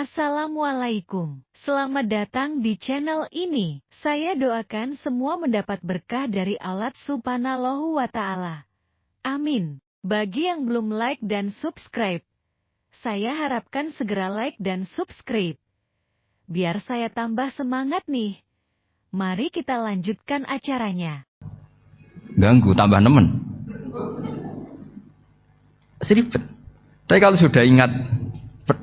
Assalamualaikum. Selamat datang di channel ini. Saya doakan semua mendapat berkah dari Allah Subhanahu wa Ta'ala. Amin. Bagi yang belum like dan subscribe, saya harapkan segera like dan subscribe. Biar saya tambah semangat nih. Mari kita lanjutkan acaranya. Ganggu tambah nemen. Seribet. Tapi kalau sudah ingat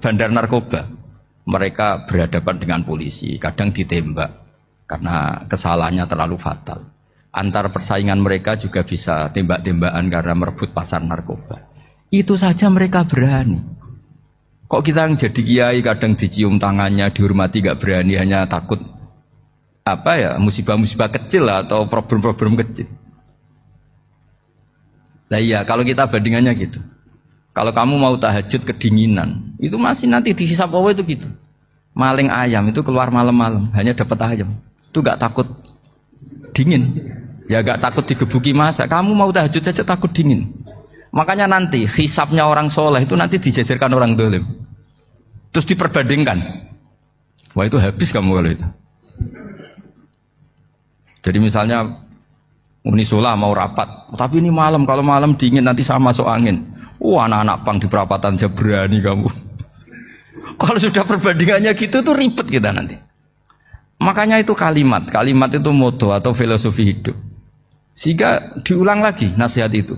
bandar narkoba, mereka berhadapan dengan polisi, kadang ditembak karena kesalahannya terlalu fatal. Antar persaingan mereka juga bisa tembak-tembakan karena merebut pasar narkoba. Itu saja mereka berani. Kok kita yang jadi kiai kadang dicium tangannya, dihormati gak berani, hanya takut musibah-musibah kecil atau problem-problem kecil. Nah iya, kalau kita bandingannya gitu. Kalau kamu mau tahajud kedinginan, itu masih nanti dihisap Allah itu gitu. Maling ayam itu keluar malam-malam, hanya dapat ayam. Itu gak takut dingin. Ya gak takut digebuki masa. Kamu mau tahajud saja takut dingin. Makanya nanti hisapnya orang soleh itu nanti dijajarkan orang dolim. Terus diperbandingkan. Wah itu habis kamu kalau itu. Jadi misalnya Unisula mau rapat, tapi ini malam, kalau malam dingin nanti sama masuk angin. Anak-anak pang di perapatan aja berani kamu. Kalau sudah perbandingannya gitu tuh ribet kita nanti. Makanya itu kalimat itu moto atau filosofi hidup. Sehingga diulang lagi nasihat itu.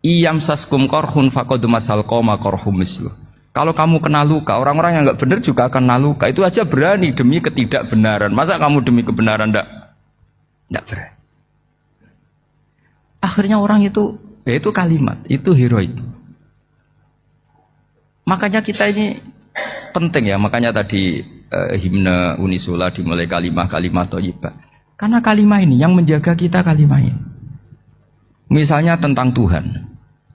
Iyam saskum korhun fakodu masal koma korhum mislu. Kalau kamu kena luka, orang-orang yang nggak benar juga akan kena luka. Itu aja berani demi ketidakbenaran. Masa kamu demi kebenaran nggak berani? Akhirnya orang itu, ya itu kalimat, itu heroik. Makanya kita ini penting ya, makanya tadi himne Unisula dimulai kalimah-kalimah thayyibah. Karena kalimah ini yang menjaga kita kalimah ini. Misalnya tentang Tuhan.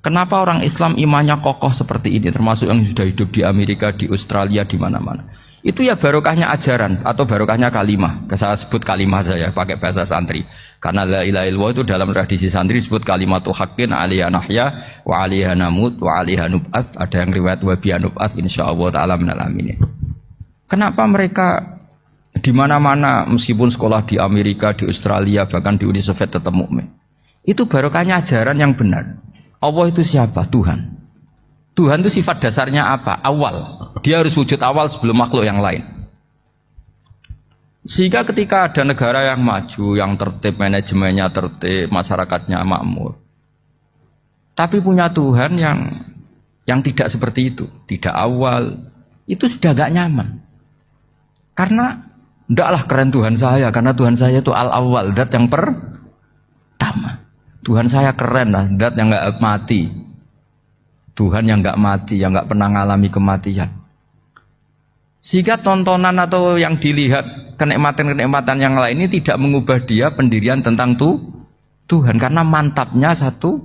Kenapa orang Islam imannya kokoh seperti ini, termasuk yang sudah hidup di Amerika, di Australia, di mana-mana. Itu ya barokahnya ajaran atau barokahnya kalimah. Saya sebut kalimah saya pakai bahasa santri. Karena la ilaha illallah itu dalam tradisi santri disebut kalimatu haqqin alaiha nahya wa alaiha namut wa alaiha nub'ats. Ada yang riwayat wa biha nub'ats insyaallah taala minal aminin. Kenapa mereka di mana-mana meskipun sekolah di Amerika, di Australia, bahkan di Uni Soviet tetap mukmin? Itu barokahnya ajaran yang benar. Allah itu siapa? Tuhan. Tuhan itu sifat dasarnya apa? Awal. Dia harus wujud awal sebelum makhluk yang lain. Sehingga ketika ada negara yang maju, yang tertib, manajemennya tertib, masyarakatnya makmur, tapi punya Tuhan yang tidak seperti itu, tidak awal, itu sudah gak nyaman. Karena ndaklah keren Tuhan saya, karena Tuhan saya itu al-awwal, zat yang pertama. Tuhan saya keren lah, zat yang gak mati. Tuhan yang gak mati, yang gak pernah mengalami kematian. Sehingga tontonan atau yang dilihat kenikmatan-kenikmatan yang lain ini tidak mengubah dia pendirian tentang Tuhan. Karena mantapnya satu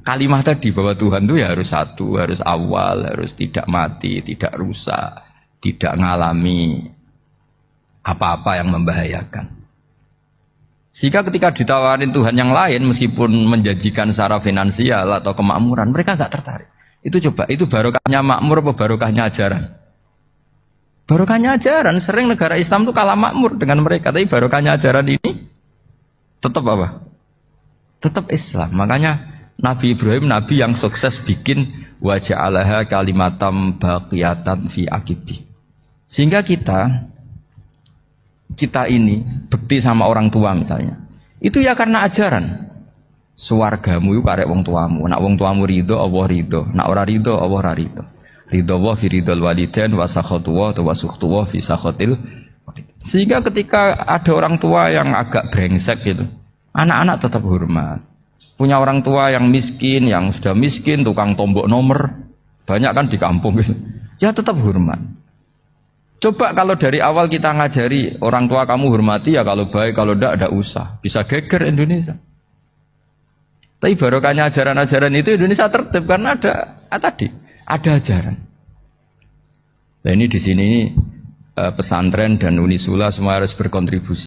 kalimat tadi bahwa Tuhan itu ya harus satu, harus awal, harus tidak mati, tidak rusak, tidak mengalami apa-apa yang membahayakan. Sehingga ketika ditawarin Tuhan yang lain meskipun menjanjikan secara finansial atau kemakmuran, mereka gak tertarik. Itu coba, itu barokahnya makmur apa barokahnya ajaran? Barokahnya ajaran. Sering negara Islam itu kalah makmur dengan mereka, tapi barokahnya ajaran ini tetap apa? Tetap Islam. Makanya Nabi Ibrahim, Nabi yang sukses bikin wa ja'alaha kalimatam baqiyatan fi aqibi. Sehingga kita ini bekti sama orang tua misalnya, itu ya karena ajaran. Suwargamu itu karek wong tuamu. Nak wong tuamu ridho, Allah ridho. Nak ora ridho, Allah ora ridho. Ridho wa fi ridhol walidain wa sakhatu wa sukhtu wa fi sakhatil. Sehingga ketika ada orang tua yang agak brengsek gitu, anak-anak tetap hormat. Punya orang tua yang miskin, yang sudah miskin, tukang tombok nomor, banyak kan di kampung gitu. Ya tetap hormat. Coba kalau dari awal kita ngajari orang tua kamu hormati ya, kalau baik, kalau tidak usah. Bisa geger Indonesia. Tapi barokahnya ajaran-ajaran itu Indonesia tertib karena ada ajaran. Nah ini di sini pesantren dan Unisula semua harus berkontribusi.